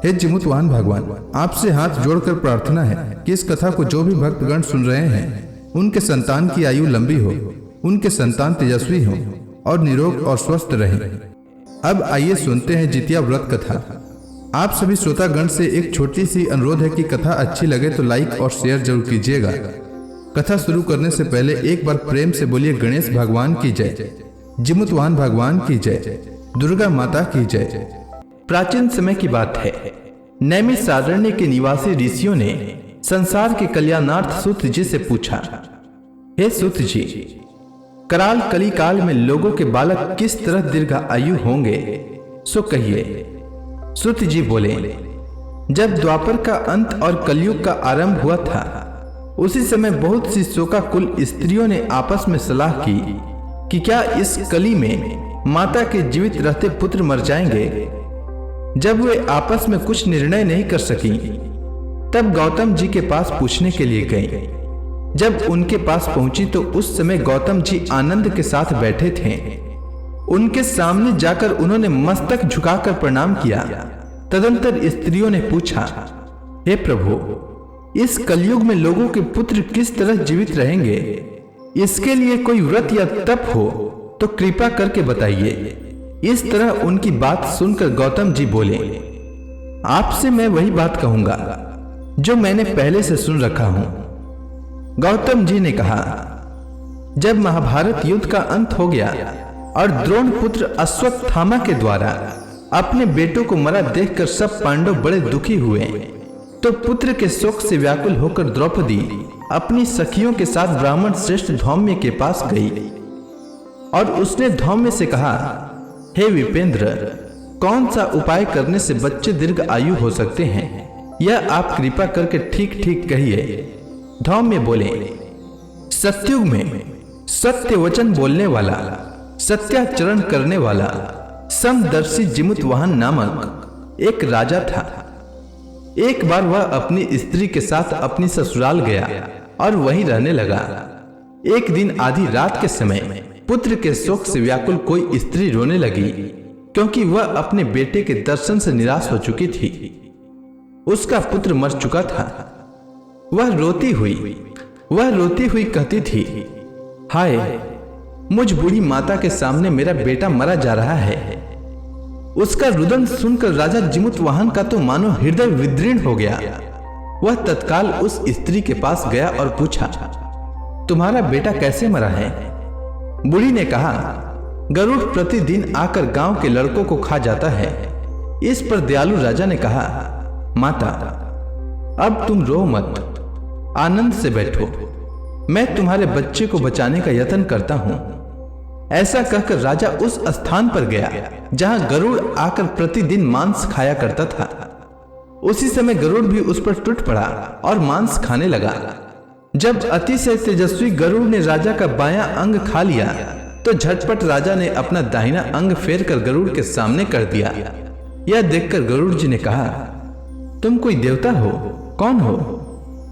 हे जिमुतवाहन भगवान, आपसे हाथ जोड़कर प्रार्थना है कि इस कथा को जो भी भक्तगण सुन रहे हैं उनके संतान की आयु लंबी हो, उनके संतान तेजस्वी हो और निरोग और स्वस्थ रहें। अब आइए सुनते हैं जितिया व्रत कथा। आप सभी श्रोतागण से एक छोटी सी अनुरोध है कि कथा अच्छी लगे तो लाइक और शेयर जरूर कीजिएगा। कथा शुरू करने से पहले एक बार प्रेम से बोलिए गणेश भगवान की जय, जिमुतवाहन भगवान की जय, दुर्गा माता की जय। प्राचीन समय की बात है। नैमिषारण्य के निवासी ऋषियों ने संसार के कल्याणार्थ सूत जी से पूछा, हे सूत जी, कराल कली काल में लोगों के बालक किस तरह दीर्घ आयु होंगे, सो कहिए। सूत जी बोले, जब द्वापर का अंत और कलयुग का आरंभ हुआ था, उसी समय बहुत सी शोकाकुल स्त्रियों ने आपस में सलाह की कि क्या इस कली में माता के जीवित रहते पुत्र मर जाएंगे। जब वे आपस में कुछ निर्णय नहीं कर सकी, तब गौतम जी के पास पूछने के लिए गई। जब उनके पास पहुंची तो उस समय गौतम जी आनंद के साथ बैठे थे। उनके सामने जाकर उन्होंने मस्तक झुकाकर प्रणाम किया। तदंतर स्त्रियों ने पूछा, हे प्रभु, इस कलयुग में लोगों के पुत्र किस तरह जीवित रहेंगे, इसके लिए कोई व्रत या तप हो तो कृपा करके बताइए। इस तरह उनकी बात सुनकर गौतम जी बोले, आपसे मैं वही बात कहूंगा जो मैंने पहले से सुन रखा हूं। गौतम जी ने कहा, जब महाभारत युद्ध का अंत हो गया और द्रोण पुत्र अश्वत्थामा के द्वारा अपने बेटों को मरा देखकर सब पांडव बड़े दुखी हुए, तो पुत्र के शोक से व्याकुल होकर द्रौपदी अपनी सखियों के साथ ब्राह्मण श्रेष्ठ धौम्य के पास गई और उसने धौम्य से कहा, हे विपेंद्र, कौन सा उपाय करने से बच्चे दीर्घ आयु हो सकते हैं, यह आप कृपा करके ठीक ठीक कहिए। धौम्य बोले, सत्युग में सत्य वचन बोलने वाला, सत्याचरण करने वाला समदर्शी जिमुतवाहन नामक एक राजा था। एक बार वह अपनी स्त्री के साथ अपनी ससुराल गया और वहीं रहने लगा। एक दिन आधी रात के समय पुत्र के शोक से व्याकुल कोई स्त्री रोने लगी, क्योंकि वह अपने बेटे के दर्शन से निराश हो चुकी थी। उसका पुत्र मर चुका था। वह रोती हुई कहती थी, हाय, मुझ बूढ़ी माता के सामने मेरा बेटा मरा जा रहा है। उसका रुदन सुनकर राजा जिमुतवाहन का तो मानो हृदय विदीर्ण हो गया। वह तत्काल उस स्त्री के पास गया और पूछा, तुम्हारा बेटा कैसे मरा है। बूढ़ी ने कहा, गरुड़ प्रतिदिन आकर गांव के लड़कों को खा जाता है। इस पर दयालु राजा ने कहा, माता, अब तुम रो मत, आनंद से बैठो, मैं तुम्हारे बच्चे को बचाने का यत्न करता हूं। ऐसा कहकर राजा उस स्थान पर गया जहां गरुड़ आकर प्रतिदिन मांस खाया करता था। उसी समय गरुड़ भी उस पर टूट पड़ा और मांस खाने लगा। जब अतिशय तेजस्वी गरुड़ ने राजा का बायां अंग खा लिया, तो झटपट राजा ने अपना दाहिना अंग फेर कर गरुड़ के सामने कर दिया। यह देखकर गरुड़ जी ने कहा, तुम कोई देवता हो? कौन हो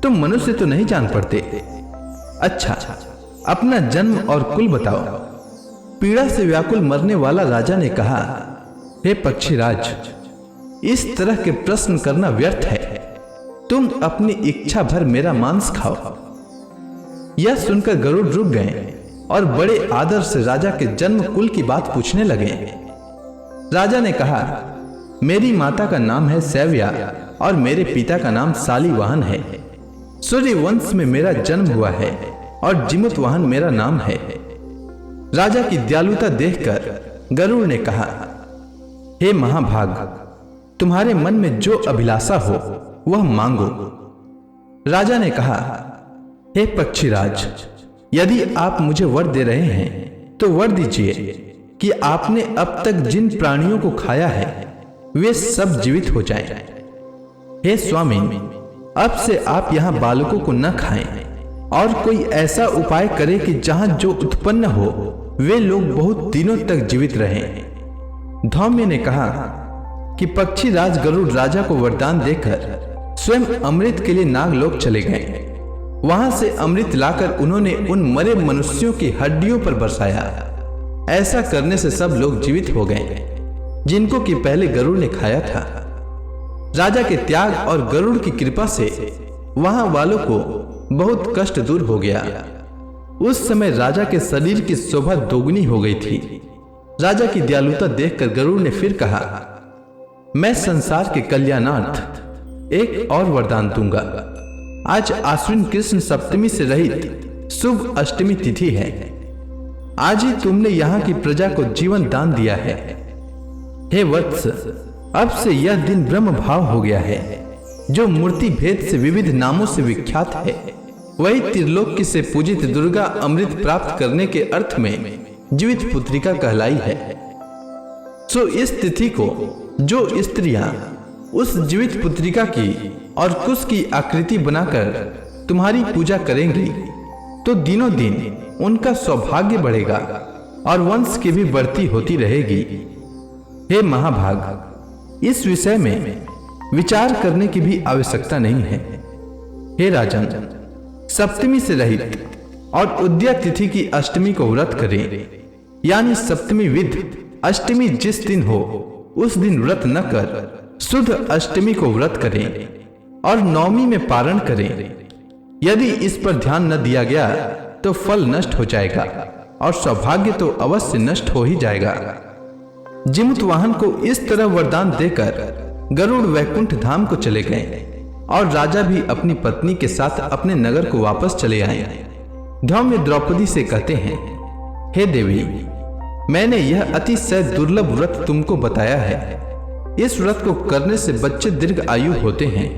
तुम? मनुष्य तो नहीं जान पड़ते। अच्छा, अपना जन्म और कुल बताओ। पीड़ा से व्याकुल मरने वाला राजा ने कहा, हे पक्षीराज, इस तरह के प्रश्न करना व्यर्थ है। तुम अपनी इच्छा भर मेरा मांस खाओ। यह सुनकर गरुड़ रुक गए और बड़े आदर से राजा के जन्म कुल की बात पूछने लगे। राजा ने कहा, मेरी माता का नाम है सैव्या और मेरे पिता का नाम शालिवाहन है। सूर्य वंश में मेरा जन्म हुआ है और जिमुतवाहन मेरा नाम है। राजा की दयालुता देखकर गरुड़ ने कहा, हे महाभाग, तुम्हारे मन में जो अभिलाषा हो वह मांगो। राजा ने कहा, हे पक्षीराज, यदि आप मुझे वर दे रहे हैं तो वर दीजिए कि आपने अब तक जिन प्राणियों को खाया है वे सब जीवित हो जाएं। हे स्वामी, अब से आप यहां बालकों को न खाएं और कोई ऐसा उपाय करें कि जहां जो उत्पन्न हो वे लोग बहुत दिनों तक जीवित रहें। धौम्य ने कहा कि पक्षीराज गरुड़ राजा को वरदान देकर स्वयं अमृत के लिए नागलोक चले गए। वहां से अमृत लाकर उन्होंने उन मरे मनुष्यों की हड्डियों पर बरसाया। ऐसा करने से सब लोग जीवित हो गए जिनको कि पहले गरुड़ ने खाया था। राजा के त्याग और गरुड़ की कृपा से वहां वालों को बहुत कष्ट दूर हो गया। उस समय राजा के शरीर की शोभा दोगुनी हो गई थी। राजा की दयालुता देखकर गरुड़ ने फिर कहा, मैं संसार के कल्याणार्थ एक और वरदान दूंगा। आज आश्विन कृष्ण सप्तमी से रहित शुभ अष्टमी तिथि है। आज ही तुमने यहाँ की प्रजा को जीवन दान दिया है। हे वत्स, अब से यह दिन ब्रह्म भाव हो गया है, जो मूर्ति भेद से विविध नामों से विख्यात है। वही त्रिलोकी से पूजित दुर्गा अमृत प्राप्त करने के अर्थ में जीवित पुत्रिका कहलाई है। सो इस तिथि को जो स्त्रियां उस जीवित पुत्रिका की और कुश की आकृति बनाकर तुम्हारी पूजा करेंगी, तो दिनों दिन उनका सौभाग्य बढ़ेगा और वंश की भी बढ़ती होती रहेगी। हे महाभाग, इस विषय में विचार करने की भी आवश्यकता नहीं है। हे राजन, सप्तमी से रहित और उद्या तिथि की अष्टमी को व्रत करें, यानी सप्तमी विध अष्टमी जिस दिन हो उस दिन व्रत न कर शुद्ध अष्टमी को व्रत करें और नवमी में पारण करें। यदि इस पर ध्यान न दिया गया तो फल नष्ट हो जाएगा और सौभाग्य तो अवश्य नष्ट हो ही जाएगा। जिमुतवाहन को इस तरह वरदान देकर गरुड़ वैकुंठ धाम को चले गए और राजा भी अपनी पत्नी के साथ अपने नगर को वापस चले आए। धौम्य द्रौपदी से कहते हैं, हे देवी, मैंने यह अतिशय दुर्लभ व्रत तुमको बताया है। इस व्रत को करने से बच्चे दीर्घ आयु होते हैं।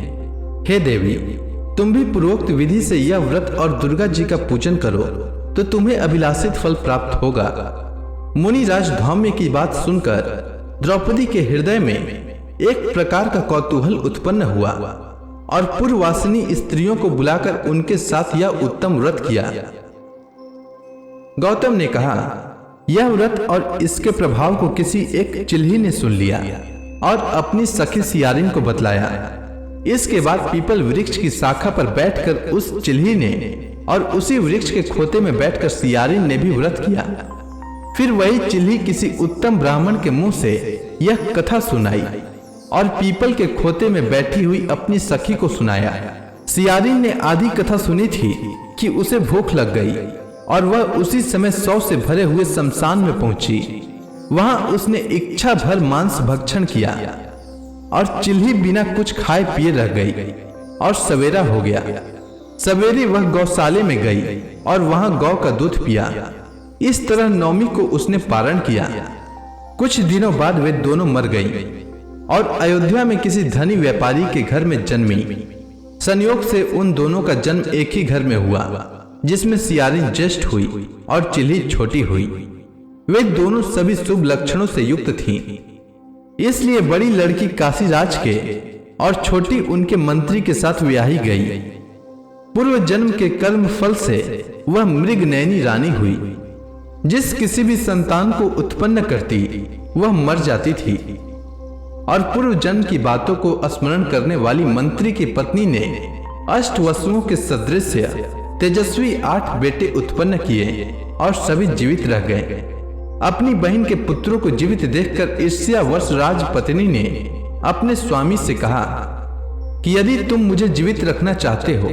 हे देवी, तुम भी पूर्वोक्त विधि से यह व्रत और दुर्गा जी का पूजन करो तो तुम्हें अभिलाषित फल प्राप्त होगा। मुनिराज धौम्य की बात सुनकर द्रौपदी के हृदय में एक प्रकार का कौतूहल उत्पन्न हुआ और पूर्ववासिनी स्त्रियों को बुलाकर उनके साथ यह उत्तम व्रत किया। गौतम ने कहा, यह व्रत और इसके प्रभाव को किसी एक चिल्ही ने सुन लिया और अपनी सखी सियारिन को बतलाया। इसके बाद पीपल वृक्ष की शाखा पर बैठकर उस चिल्ही ने और उसी वृक्ष के खोते में बैठकर सियारिन ने भी व्रत किया। फिर वही चिल्ही किसी उत्तम ब्राह्मण के मुंह से यह कथा सुनाई और पीपल के खोते में बैठी हुई अपनी सखी को सुनाया। सियारिन ने आधी कथा सुनी थी कि उसे भूख लग गई और वह उसी समय 100 से भरे हुए शमशान में पहुंची। वहां उसने इच्छा भर मांस भक्षण किया और चिल्ही बिना कुछ खाए पिए रह गई और सवेरा हो गया। सवेरे वह गौशाले में गई और वहां गौ का दूध पिया। इस तरह नवमी को उसने पारण किया। कुछ दिनों बाद वे दोनों मर गई और अयोध्या में किसी धनी व्यापारी के घर में जन्मी। संयोग से उन दोनों का जन्म एक ही घर में हुआ, जिसमें सियारिन ज्येष्ठ हुई और चिल्ही छोटी हुई। वे दोनों सभी शुभ लक्षणों से युक्त थीं। इसलिए बड़ी लड़की काशीराज के और छोटी उनके मंत्री के साथ ब्याही गई। पूर्व जन्म के कर्म फल से वह मृगनयनी रानी हुई। जिस किसी भी संतान को उत्पन्न करती वह मर जाती थी और पूर्व जन्म की बातों को स्मरण करने वाली मंत्री की पत्नी ने अष्टवसुओं के सदृश तेजस्वी 8 बेटे उत्पन्न किए और सभी जीवित रह गए। अपनी बहन के पुत्रों को जीवित देखकर ईर्ष्यावश राजपत्नी ने अपने स्वामी से कहा कि यदि तुम मुझे जीवित रखना चाहते हो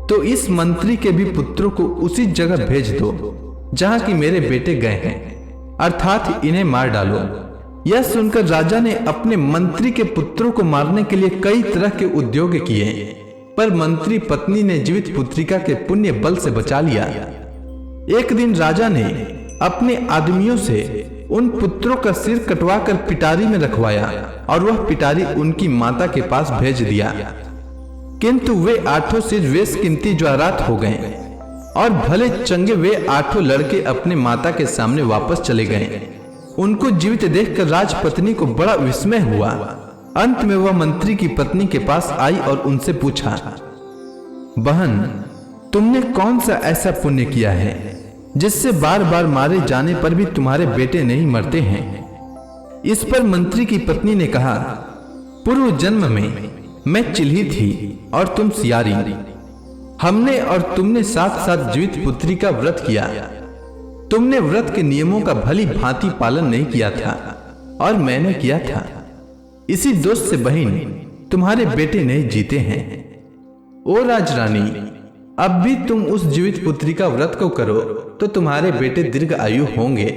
तो इस मंत्री के भी पुत्रों को उसी जगह भेज दो जहां कि मेरे बेटे गए हैं, अर्थात इन्हें मार डालो। यह सुनकर राजा ने अपने मंत्री के पुत्रों को मारने के लिए कई तरह के उद्योग किए, पर मंत्री पत्नी ने जीवित पुत्रिका के पुण्य बल से बचा लिया। एक दिन राजा ने अपने आदमियों से उन पुत्रों का सिर कटवाकर पिटारी में रखवाया और वह पिटारी उनकी माता के पास भेज दिया। किंतु वे 8 सिर वेशकीमती ज्वारात हो गए और भले चंगे वे 8 लड़के अपने माता के सामने वापस चले गए। उनको जीवित देखकर राजपत्नी को बड़ा विस्मय हुआ। अंत में वह मंत्री की पत्नी के पास आई और उनसे पूछा, बहन, तुमने कौन सा ऐसा पुण्य किया है जिससे बार बार मारे जाने पर भी तुम्हारे बेटे नहीं मरते हैं? इस पर मंत्री की पत्नी ने कहा, पूर्व जन्म में मैं चिल्ही थी और तुम सियारी। हमने और तुमने साथ साथ जीवित पुत्री का व्रत किया। तुमने व्रत के नियमों का भली भांति पालन नहीं किया था और मैंने किया था। इसी दोष से बहन तुम्हारे बेटे नहीं जीते हैं। ओ राजरानी, अब भी तुम उस जीवित पुत्री का व्रत को करो तो तुम्हारे बेटे दीर्घ आयु होंगे।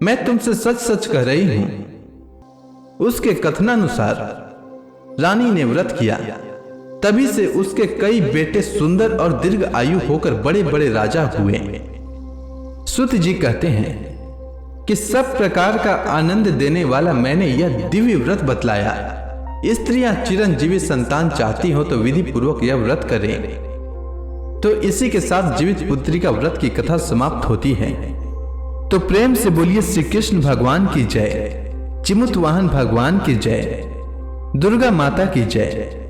मैं तुमसे सच सच कह रही हूं। उसके कथनानुसार रानी ने व्रत किया, तभी से उसके कई बेटे सुंदर और दीर्घ आयु होकर बड़े बड़े राजा हुए। सूत जी कहते हैं कि सब प्रकार का आनंद देने वाला मैंने यह दिव्य व्रत बतलाया। स्त्रियां चिरंजीवी संतान चाहती हो तो विधि पूर्वक यह व्रत करें। तो इसी के साथ जीवित पुत्री का व्रत की कथा समाप्त होती है। तो प्रेम से बोलिए श्री कृष्ण भगवान की जय, चिमुत वाहन भगवान की जय, दुर्गा माता की जय।